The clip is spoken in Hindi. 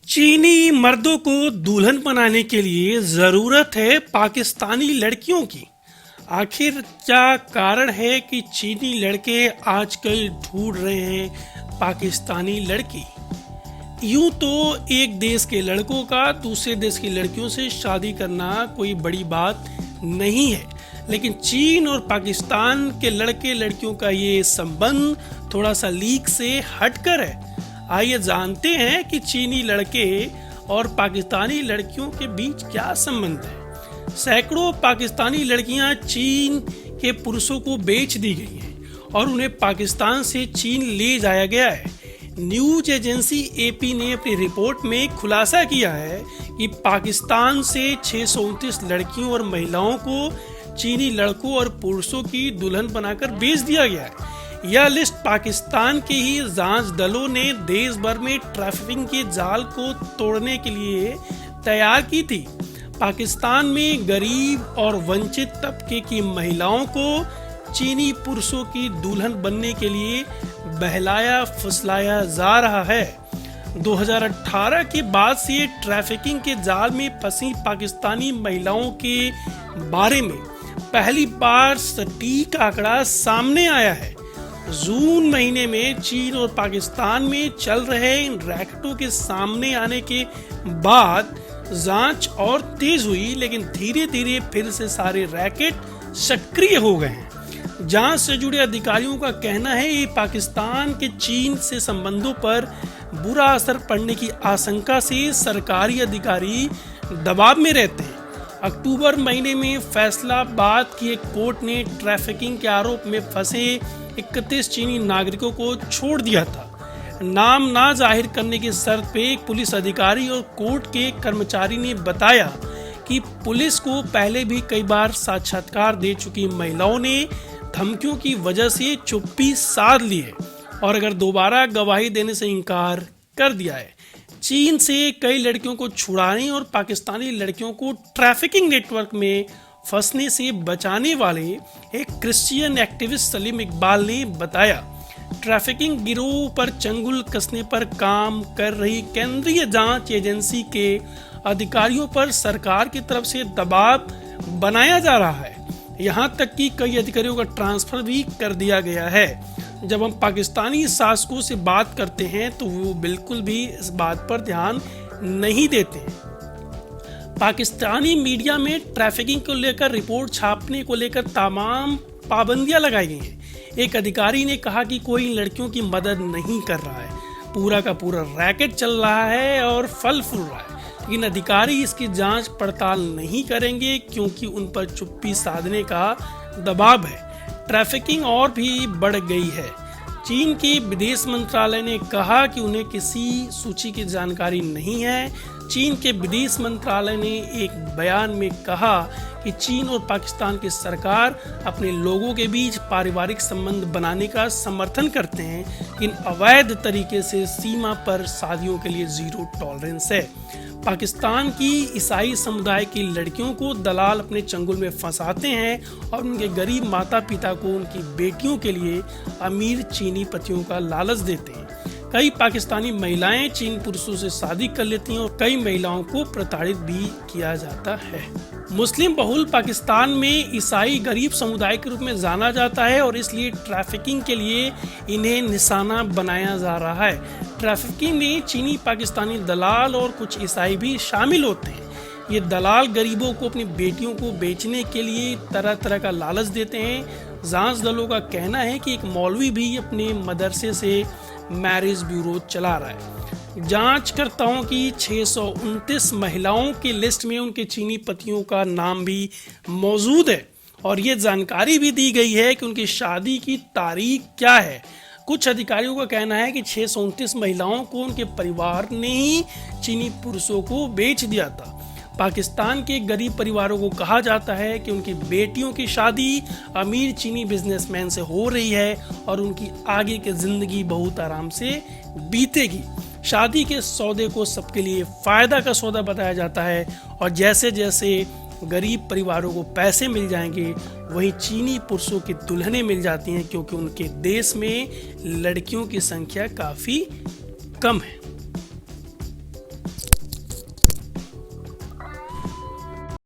चीनी मर्दों को दुल्हन बनाने के लिए जरूरत है पाकिस्तानी लड़कियों की। आखिर क्या कारण है कि चीनी लड़के आजकल ढूंढ रहे हैं पाकिस्तानी लड़की। यूं तो एक देश के लड़कों का दूसरे देश की लड़कियों से शादी करना कोई बड़ी बात नहीं है, लेकिन चीन और पाकिस्तान के लड़के लड़कियों का ये संबंध थोड़ा सा लीक से हटकर है। आइए जानते हैं कि चीनी लड़के और पाकिस्तानी लड़कियों के बीच क्या संबंध है। सैकड़ों पाकिस्तानी लड़कियां चीन के पुरुषों को बेच दी गई हैं और उन्हें पाकिस्तान से चीन ले जाया गया है। न्यूज एजेंसी एपी ने अपनी रिपोर्ट में खुलासा किया है कि पाकिस्तान से 629 लड़कियों और महिलाओं को चीनी लड़कों और पुरुषों की दुल्हन बनाकर बेच दिया गया है। यह लिस्ट पाकिस्तान के ही जांच दलों ने देश भर में ट्रैफिकिंग के जाल को तोड़ने के लिए तैयार की थी। पाकिस्तान में गरीब और वंचित तबके की महिलाओं को चीनी पुरुषों की दुल्हन बनने के लिए बहलाया फुसलाया जा रहा है। 2018 के बाद से ट्रैफिकिंग के जाल में फंसी पाकिस्तानी महिलाओं के बारे में पहली बार सटीक आंकड़ा सामने आया है। जून महीने में चीन और पाकिस्तान में चल रहे इन रैकेटों के सामने आने के बाद जांच और तेज हुई, लेकिन धीरे धीरे फिर से सारे रैकेट सक्रिय हो गए हैं। जांच से जुड़े अधिकारियों का कहना है कि पाकिस्तान के चीन से संबंधों पर बुरा असर पड़ने की आशंका से सरकारी अधिकारी दबाव में रहते हैं। अक्टूबर महीने में फैसलाबाद की एक कोर्ट ने ट्रैफिकिंग के आरोप में फंसे 31 चीनी नागरिकों को छोड़ दिया था। नाम ना जाहिर करने की शर्त पे एक पुलिस अधिकारी और कोर्ट के कर्मचारी ने बताया कि पुलिस को पहले भी कई बार साक्षात्कार दे चुकी महिलाओं ने धमकियों की वजह से चुप्पी साध ली है और अगर दोबारा गवाही देने से इनकार कर दिया है। चीन से कई लड़कियों को छुड़ाने और पाकिस्तानी लड़कियों को ट्रैफिकिंग नेटवर्क में फंसने से बचाने वाले एक क्रिश्चियन एक्टिविस्ट सलीम इकबाल ने बताया, ट्रैफिकिंग गिरोह पर चंगुल कसने पर काम कर रही केंद्रीय जांच एजेंसी के अधिकारियों पर सरकार की तरफ से दबाव बनाया जा रहा है। यहां तक कि कई अधिकारियों का ट्रांसफर भी कर दिया गया है। जब हम पाकिस्तानी शासकों से बात करते हैं तो वो बिल्कुल भी इस बात पर ध्यान नहीं देते। पाकिस्तानी मीडिया में ट्रैफिकिंग को लेकर रिपोर्ट छापने को लेकर तमाम पाबंदियां लगाई गई हैं। एक अधिकारी ने कहा कि कोई इन लड़कियों की मदद नहीं कर रहा है, पूरा का पूरा रैकेट चल रहा है और फल फूल रहा है, लेकिन अधिकारी इसकी जांच पड़ताल नहीं करेंगे क्योंकि उन पर चुप्पी साधने का दबाव है। ट्रैफिकिंग और भी बढ़ गई है। चीन के विदेश मंत्रालय ने कहा कि उन्हें किसी सूची की जानकारी नहीं है। चीन के विदेश मंत्रालय ने एक बयान में कहा कि चीन और पाकिस्तान की सरकार अपने लोगों के बीच पारिवारिक संबंध बनाने का समर्थन करते हैं, लेकिन अवैध तरीके से सीमा पर शादियों के लिए जीरो टॉलरेंस है। पाकिस्तान की ईसाई समुदाय की लड़कियों को दलाल अपने चंगुल में फंसाते हैं और उनके गरीब माता पिता को उनकी बेटियों के लिए अमीर चीनी पतियों का लालच देते हैं। कई पाकिस्तानी महिलाएं चीन पुरुषों से शादी कर लेती हैं और कई महिलाओं को प्रताड़ित भी किया जाता है। मुस्लिम बहुल पाकिस्तान में ईसाई गरीब समुदाय के रूप में जाना जाता है और इसलिए ट्रैफिकिंग के लिए इन्हें निशाना बनाया जा रहा है। ट्रैफिकिंग में चीनी पाकिस्तानी दलाल और कुछ ईसाई भी शामिल होते हैं। ये दलाल गरीबों को अपनी बेटियों को बेचने के लिए तरह तरह का लालच देते हैं। जांच दलों का कहना है कि एक मौलवी भी अपने मदरसे से मैरिज ब्यूरो चला रहा है। जांचकर्ताओं की 629 महिलाओं की लिस्ट में उनके चीनी पतियों का नाम भी मौजूद है और ये जानकारी भी दी गई है कि उनकी शादी की तारीख क्या है। कुछ अधिकारियों का कहना है कि 629 महिलाओं को उनके परिवार ने ही चीनी पुरुषों को बेच दिया था। पाकिस्तान के गरीब परिवारों को कहा जाता है कि उनकी बेटियों की शादी अमीर चीनी बिजनेसमैन से हो रही है और उनकी आगे की जिंदगी बहुत आराम से बीतेगी। शादी के सौदे को सबके लिए फायदा का सौदा बताया जाता है और जैसे जैसे गरीब परिवारों को पैसे मिल जाएंगे वहीं चीनी पुरुषों की दुल्हनें मिल जाती हैं, क्योंकि उनके देश में लड़कियों की संख्या काफ़ी कम है।